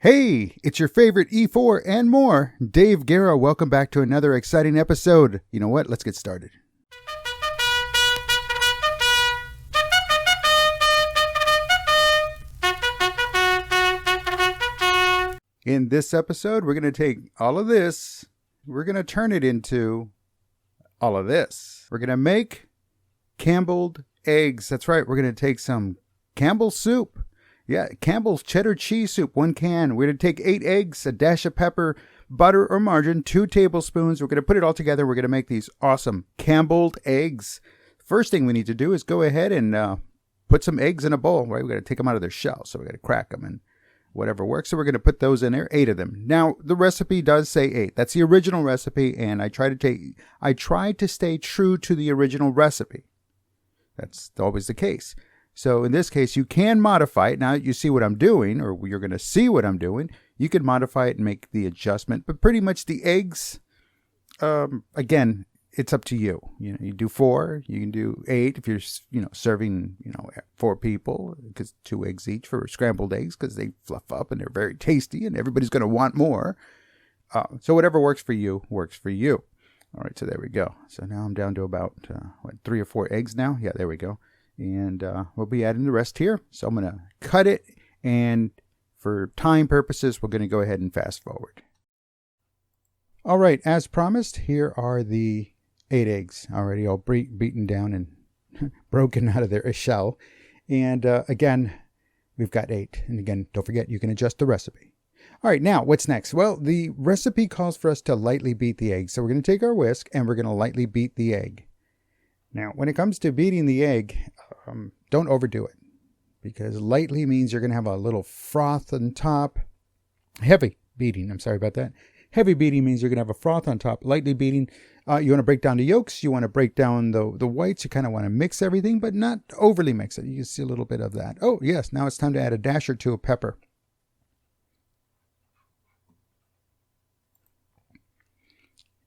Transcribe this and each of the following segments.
Hey, it's your favorite E4 and more, Dave Guerra. Welcome back to another exciting episode. You know what? Let's get started. In this episode, we're going to take all of this, we're going to turn it into all of this. We're going to make Campbelled eggs. That's right. We're going to take some Campbell soup. Yeah, Campbell's cheddar cheese soup, 1 can. We're going to take 8 eggs, a dash of pepper, butter or margarine, 2 tablespoons. We're going to put it all together. We're going to make these awesome Campbelled eggs. First thing we need to do is go ahead and put some eggs in a bowl, right? We're going to take them out of their shell, so we're going to crack them and whatever works. So we're going to put those in there, 8 of them. Now, the recipe does say 8. That's the original recipe, and I tried to stay true to the original recipe. That's always the case. So in this case, you can modify it. Now that you see what I'm doing, or you're going to see what I'm doing, you can modify it and make the adjustment. But pretty much the eggs, again, it's up to you. You know, you do 4, you can do 8 if you're, serving, 4 people, because 2 eggs each for scrambled eggs, because they fluff up and they're very tasty and everybody's going to want more. So whatever works for you, works for you. All right, so there we go. So now I'm down to about, 3 or 4 eggs now? Yeah, there we go. And we'll be adding the rest here. So I'm going to cut it. And for time purposes, we're going to go ahead and fast forward. All right. As promised, here are the 8 eggs already all beaten down and broken out of their shell. And again, we've got 8. And again, don't forget, you can adjust the recipe. All right. Now, what's next? Well, the recipe calls for us to lightly beat the egg. So we're going to take our whisk and we're going to lightly beat the egg. Now, when it comes to beating the egg, don't overdo it, because lightly means you're going to have a little froth on top. Heavy beating, I'm sorry about that. Heavy beating means you're going to have a froth on top. Lightly beating, you want to break down the yolks, you want to break down the whites, you kind of want to mix everything, but not overly mix it. You can see a little bit of that. Oh, yes, now it's time to add a dash or 2 of pepper.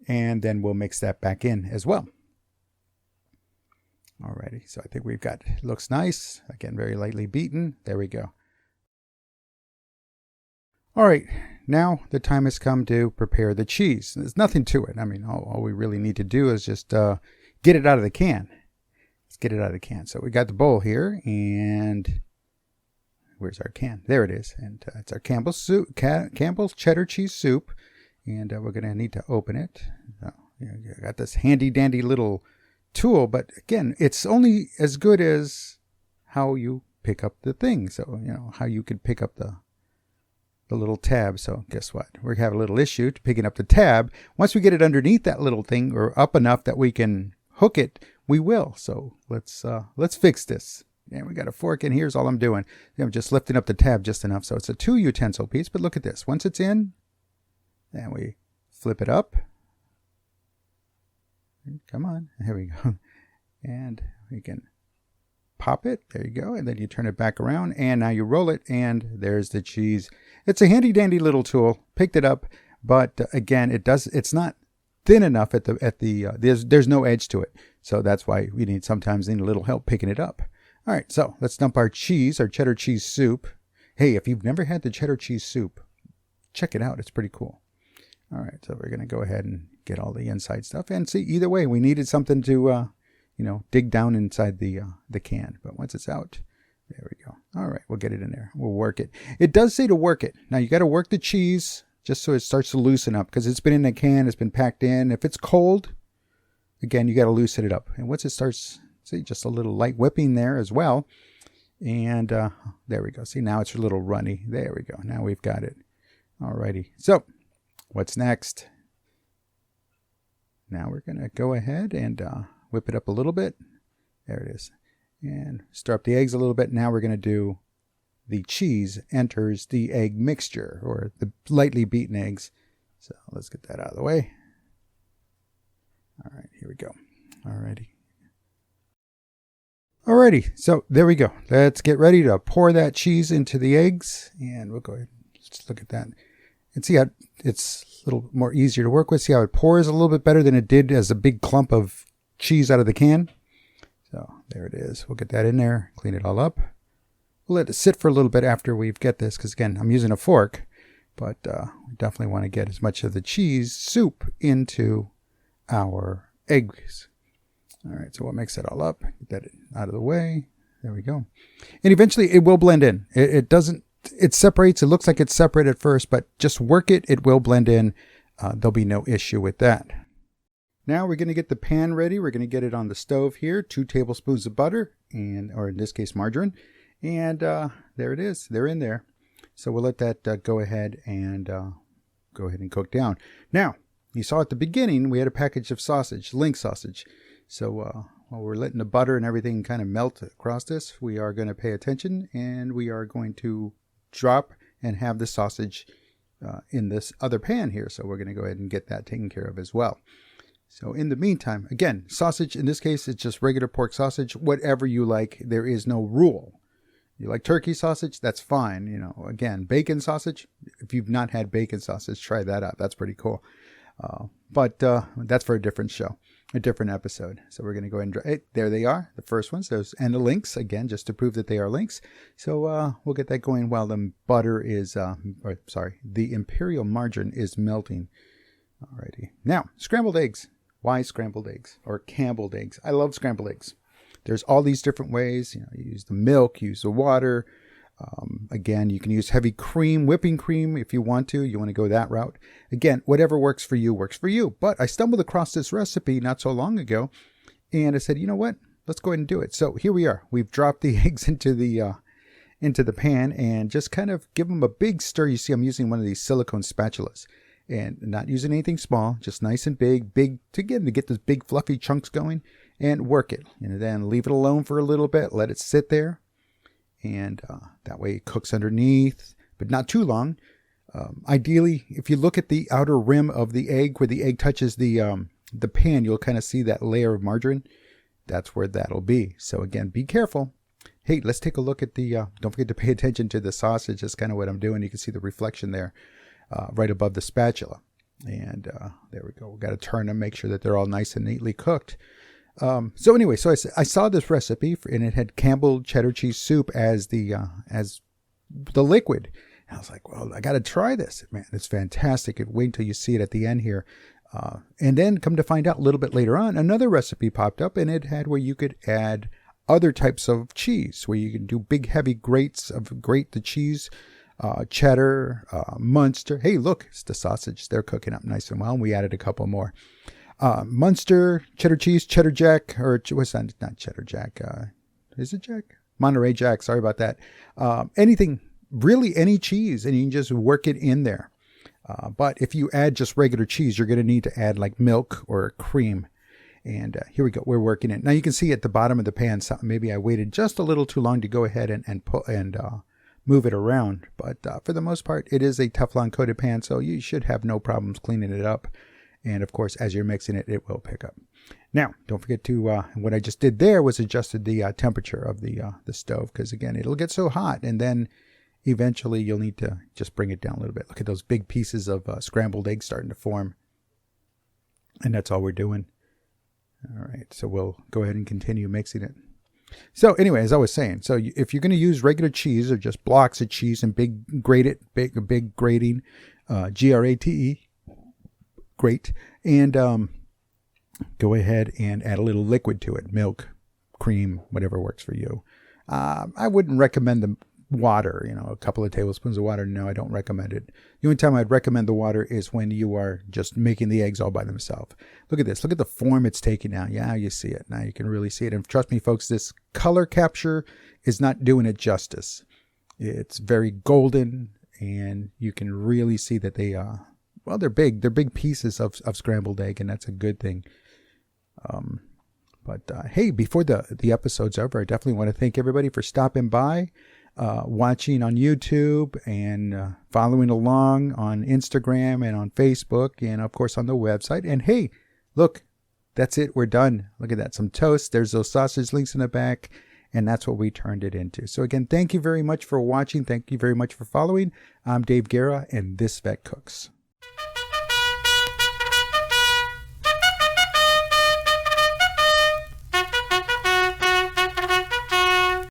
And then we'll mix that back in as well. Alrighty, so I think we've got, looks nice. Again, very lightly beaten. There we go. All right, now the time has come to prepare the cheese. There's nothing to it. I mean, all we really need to do is just get it out of the can. Let's get it out of the can. So we got the bowl here, and where's our can? There it is. And it's our Campbell's soup, Campbell's cheddar cheese soup, and we're going to need to open it. So, I got this handy dandy little tool, but again, it's only as good as how you pick up the thing. So, how you could pick up the little tab. So guess what? We're having a little issue to picking up the tab. Once we get it underneath that little thing, or up enough that we can hook it, we will. So let's fix this. And we got a fork in. Here's all I'm doing. I'm just lifting up the tab just enough. So it's a 2 utensil piece, but look at this. Once it's in, then we flip it up. Come on, here we go. And we can pop it. There you go. And then you turn it back around, and now you roll it, and there's the cheese. It's a handy dandy little tool. Picked it up, but again, it's not thin enough there's no edge to it. So that's why we sometimes need a little help picking it up. All right, so let's dump our cheese, our cheddar cheese soup. Hey, if you've never had the cheddar cheese soup, check it out. It's pretty cool. All right, so we're going to go ahead and get all the inside stuff. And see, either way, we needed something to, dig down inside the can. But once it's out, there we go. All right, we'll get it in there. We'll work it. It does say to work it. Now, you got to work the cheese just so it starts to loosen up, because it's been in the can, it's been packed in. If it's cold, again, you got to loosen it up. And once it starts, see, just a little light whipping there as well. And there we go. See, now it's a little runny. There we go. Now we've got it. All righty. So, what's next? Now we're going to go ahead and whip it up a little bit. There it is. And stir up the eggs a little bit. Now we're going to do the cheese enters the egg mixture, or the lightly beaten eggs. So let's get that out of the way. All right, here we go. Alrighty, so there we go. Let's get ready to pour that cheese into the eggs. And we'll go ahead and just look at that. And see how it's a little more easier to work with. See how it pours a little bit better than it did as a big clump of cheese out of the can. So there it is. We'll get that in there, clean it all up. We'll let it sit for a little bit after we've got this, because again, I'm using a fork. But we definitely want to get as much of the cheese soup into our eggs. All right, so we'll mix it all up, get that out of the way. There we go. And eventually it will blend in. It separates. It looks like it's separate at first, but just work it. It will blend in. There'll be no issue with that. Now we're going to get the pan ready. We're going to get it on the stove here. 2 tablespoons of butter, or in this case, margarine. And there it is. They're in there. So we'll let that go ahead and cook down. Now, you saw at the beginning, we had a package of sausage, link sausage. So while we're letting the butter and everything kind of melt across this, we are going to pay attention, and we are going to drop and have the sausage in this other pan here. So we're going to go ahead and get that taken care of as well. So in the meantime, again, sausage, in this case, it's just regular pork sausage, whatever you like. There is no rule. You like turkey sausage? That's fine. You know, again, bacon sausage. If you've not had bacon sausage, try that out. That's pretty cool. But that's for a different show, a different episode. So we're going to go ahead and there they are, the first ones. Those and the links again, just to prove that they are links. So we'll get that going while the butter is, the imperial margarine is melting. Alrighty. Now, scrambled eggs. Why scrambled eggs or Campbelled eggs? I love scrambled eggs. There's all these different ways. You know, you use the milk, use the water. Again, you can use heavy cream, whipping cream if you want to. You want to go that route. Again, whatever works for you works for you. But I stumbled across this recipe not so long ago, and I said, you know what? Let's go ahead and do it. So here we are. We've dropped the eggs into the pan and just kind of give them a big stir. You see, I'm using one of these silicone spatulas. And not using anything small, just nice and big to get those big fluffy chunks going, and work it. And then leave it alone for a little bit, let it sit there, and that way it cooks underneath, but not too long. Ideally, if you look at the outer rim of the egg, where the egg touches the pan, you'll kind of see that layer of margarine. That's where that'll be. So again, be careful. Hey, let's take a look at the. Don't forget to pay attention to the sausage. That's kind of what I'm doing. You can see the reflection there. Right above the spatula. And there we go. We've got to turn them, make sure that they're all nice and neatly cooked. So anyway, so I saw this recipe, and it had Campbell cheddar cheese soup as the liquid. And I was like, well, I got to try this. Man, it's fantastic. Wait until you see it at the end here. And then come to find out a little bit later on, another recipe popped up, and it had where you could add other types of cheese, where you can do big, heavy grate the cheese, cheddar, Munster. Hey, look, it's the sausage. They're cooking up nice and well. And we added a couple more. Munster, cheddar cheese, cheddar jack, or what's that? Not cheddar jack. Is it jack? Monterey Jack. Sorry about that. Anything, really any cheese, and you can just work it in there. But if you add just regular cheese, you're going to need to add like milk or cream. And here we go. We're working it. Now you can see at the bottom of the pan, maybe I waited just a little too long to go ahead and move it around. But for the most part, it is a Teflon coated pan, so you should have no problems cleaning it up. And of course, as you're mixing it, it will pick up. Now, don't forget to, what I just did there was adjusted the temperature of the stove, because again, it'll get so hot, and then eventually you'll need to just bring it down a little bit. Look at those big pieces of scrambled eggs starting to form. And that's all we're doing. All right, so we'll go ahead and continue mixing it. So anyway, as I was saying, so if you're going to use regular cheese or just blocks of cheese and big grating, Grate, grate, and go ahead and add a little liquid to it, milk, cream, whatever works for you. I wouldn't recommend the water, a couple of tablespoons of water. No, I don't recommend it. The only time I'd recommend the water is when you are just making the eggs all by themselves. Look at this. Look at the form it's taking now. Yeah, you see it. Now you can really see it. And trust me, folks, this color capture is not doing it justice. It's very golden, and you can really see that they, they're big. They're big pieces of scrambled egg, and that's a good thing. But hey, before the episode's over, I definitely want to thank everybody for stopping by. Watching on YouTube and following along on Instagram and on Facebook and of course on the website. And hey, look, that's it. We're done. Look at that. Some toast. There's those sausage links in the back. And that's what we turned it into. So again, thank you very much for watching. Thank you very much for following. I'm Dave Guerra, and This Vet Cooks.